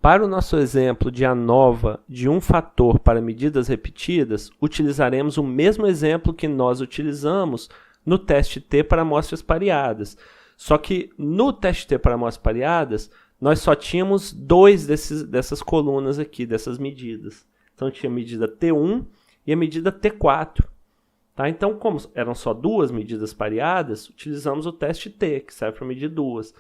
Para o nosso exemplo de ANOVA de um fator para medidas repetidas, utilizaremos o mesmo exemplo que nós utilizamos no teste T para amostras pareadas. Só que no teste T para amostras pareadas, nós só tínhamos dois dessas colunas aqui, dessas medidas. Então tinha a medida T1 e a medida T4. Tá? Então, como eram só duas medidas pareadas, utilizamos o teste T, que serve para medir duas.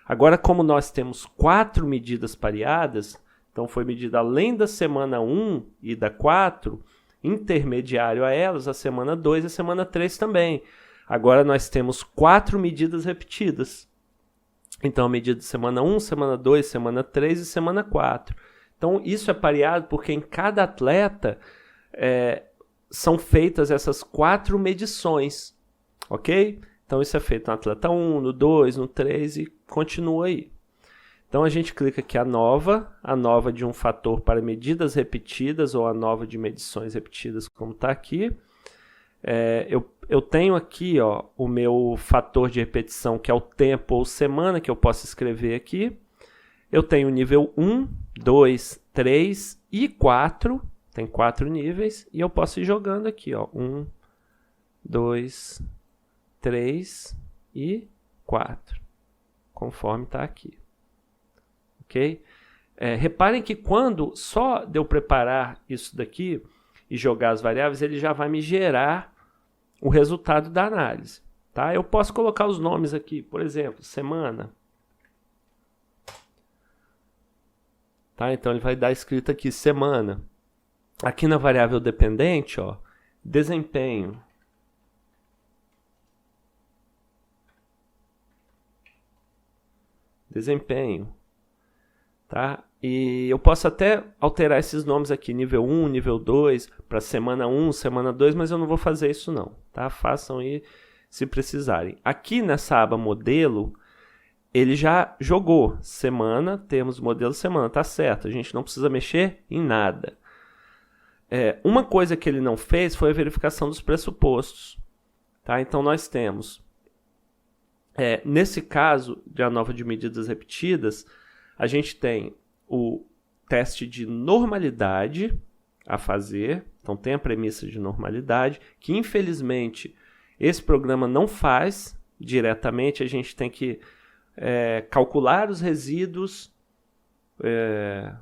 Agora, como nós temos 4 medidas pareadas, então foi medida além da semana 1 e da 4, intermediário a elas, a semana 2 e a semana 3 também. Agora nós temos 4 medidas repetidas. Então, a medida de semana 1, semana 2, semana 3 e semana 4. Então, isso é pareado porque em cada atleta são feitas essas 4 medições, ok? Então, isso é feito no atleta 1, no 2, no 3 e continua aí. Então, a gente clica aqui ANOVA de um fator para medidas repetidas ou ANOVA de medições repetidas, como está aqui. Eu tenho aqui o meu fator de repetição, que é o tempo ou semana, que eu posso escrever aqui. Eu tenho nível 1, 2, 3 e 4. Tem 4 níveis. E eu posso ir jogando aqui. 1, 2, 3 e 4. Conforme está aqui. Ok? Reparem que quando só de eu preparar isso daqui e jogar as variáveis, ele já vai me gerar o resultado da análise. Tá? Eu posso colocar os nomes aqui, por exemplo, semana. Tá? Então ele vai dar escrito aqui, semana. Aqui na variável dependente, desempenho. Desempenho. Tá? E eu posso até alterar esses nomes aqui, nível 1, nível 2, para semana 1, semana 2, mas eu não vou fazer isso não. Tá? Façam aí se precisarem. Aqui nessa aba modelo, ele já jogou semana, temos modelo semana, tá certo, a gente não precisa mexer em nada. Uma coisa que ele não fez foi a verificação dos pressupostos. Tá? Então nós temos, nesse caso de ANOVA de medidas repetidas, a gente tem o teste de normalidade a fazer. Então tem a premissa de normalidade, que infelizmente esse programa não faz diretamente. A gente tem que calcular os resíduos,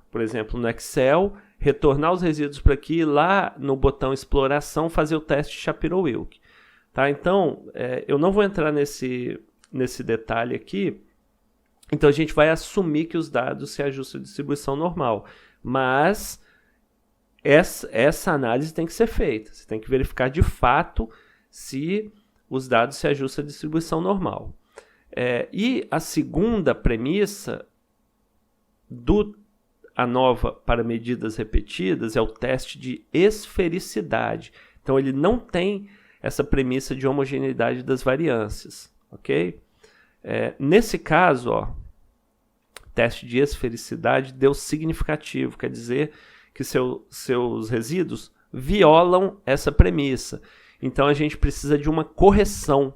por exemplo, no Excel, retornar os resíduos para aqui, lá no botão exploração, fazer o teste Shapiro-Wilk. Tá? Então, eu não vou entrar nesse detalhe aqui. Então, a gente vai assumir que os dados se ajustam à distribuição normal. Mas essa análise tem que ser feita. Você tem que verificar de fato se os dados se ajustam à distribuição normal. E a segunda premissa do ANOVA para medidas repetidas é o teste de esfericidade. Então, ele não tem essa premissa de homogeneidade das variâncias. Ok? Nesse caso, teste de esfericidade deu significativo, quer dizer que seus resíduos violam essa premissa. Então a gente precisa de uma correção.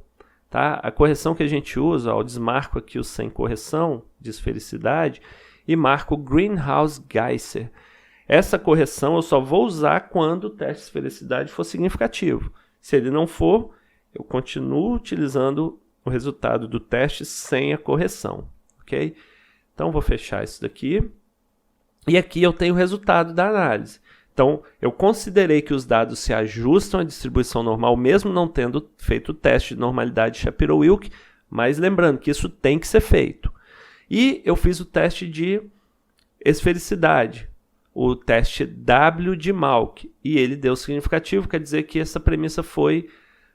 Tá? A correção que a gente usa, eu desmarco aqui o sem correção de esfericidade e marco Greenhouse-Geiser. Essa correção eu só vou usar quando o teste de esfericidade for significativo. Se ele não for, eu continuo utilizando o resultado do teste sem a correção, ok? Então, vou fechar isso daqui. E aqui eu tenho o resultado da análise. Então, eu considerei que os dados se ajustam à distribuição normal, mesmo não tendo feito o teste de normalidade Shapiro-Wilk, mas lembrando que isso tem que ser feito. E eu fiz o teste de esfericidade, o teste W de Malk, e ele deu significativo, quer dizer que essa premissa foi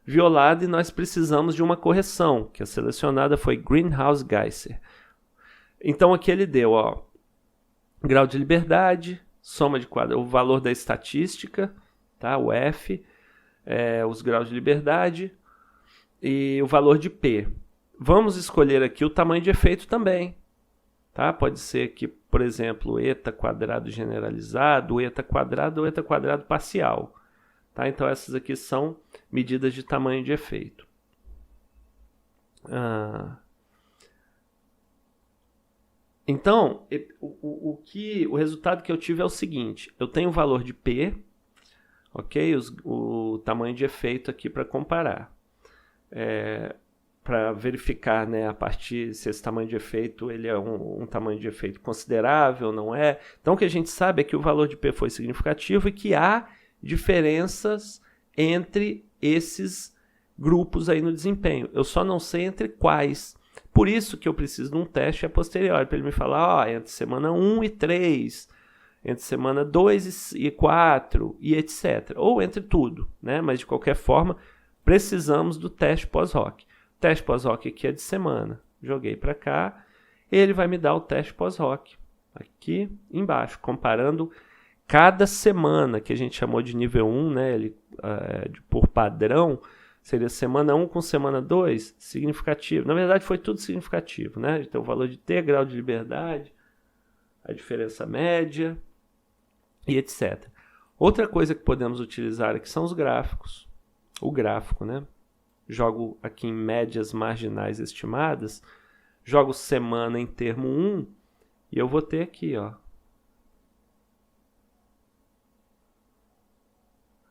violada e nós precisamos de uma correção, que a selecionada foi Greenhouse-Geiser. Então aqui ele deu grau de liberdade, soma de quadro, o valor da estatística, tá? O F, os graus de liberdade e o valor de P. Vamos escolher aqui o tamanho de efeito também. Tá? Pode ser que, por exemplo, eta quadrado generalizado, eta quadrado ou eta quadrado parcial. Tá? Então essas aqui são medidas de tamanho de efeito. Então, o resultado que eu tive é o seguinte: eu tenho o valor de P, ok? O tamanho de efeito aqui para comparar. Para verificar, né, a partir se esse tamanho de efeito ele é um tamanho de efeito considerável ou não é. Então, o que a gente sabe é que o valor de P foi significativo e que há diferenças entre esses grupos aí no desempenho. Eu só não sei entre quais. Por isso que eu preciso de um teste a posteriori, para ele me falar, entre semana 1 e 3, entre semana 2 e 4, e etc. Ou entre tudo, né? Mas de qualquer forma, precisamos do teste pós-hoc. O teste pós-hoc aqui é de semana. Joguei para cá, ele vai me dar o teste pós-hoc aqui embaixo, comparando cada semana, que a gente chamou de nível 1, né? Ele, por padrão, seria semana 1 com semana 2, significativo. Na verdade, foi tudo significativo, né? Então, o valor de T, grau de liberdade, a diferença média e etc. Outra coisa que podemos utilizar aqui são os gráficos. O gráfico, né? Jogo aqui em médias marginais estimadas, jogo semana em termo 1 e eu vou ter aqui, ó,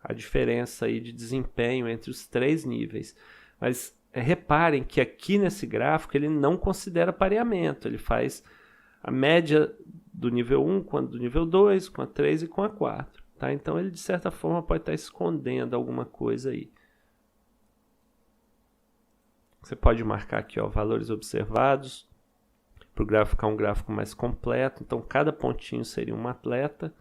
a diferença aí de desempenho entre os 3 níveis. Mas reparem que aqui nesse gráfico ele não considera pareamento, ele faz a média do nível 1 com a do nível 2, com a 3 e com a 4. Tá? Então ele de certa forma pode estar escondendo alguma coisa aí. Você pode marcar aqui, ó, valores observados, para o gráfico ficar um gráfico mais completo. Então cada pontinho seria um atleta.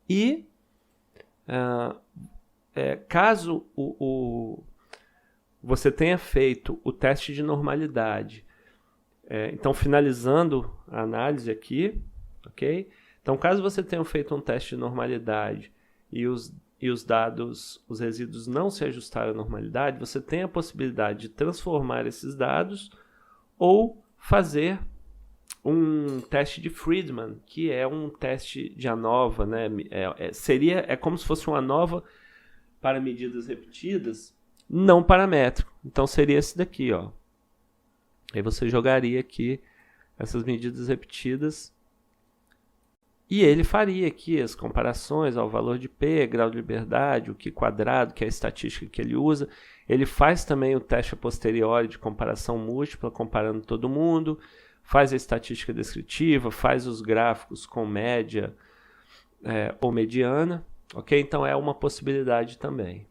E caso você tenha feito o teste de normalidade, então finalizando a análise aqui, ok? Então caso você tenha feito um teste de normalidade e os dados, os resíduos não se ajustaram à normalidade, você tem a possibilidade de transformar esses dados ou fazer um teste de Friedman, que é um teste de ANOVA, né? É como se fosse uma ANOVA para medidas repetidas, não paramétrico. Então seria esse daqui, ó. Aí você jogaria aqui essas medidas repetidas e ele faria aqui as comparações ao valor de P, grau de liberdade, o Q quadrado, que é a estatística que ele usa. Ele faz também o teste a posteriori de comparação múltipla, comparando todo mundo. Faz a estatística descritiva, faz os gráficos com média ou mediana, ok? Então é uma possibilidade também.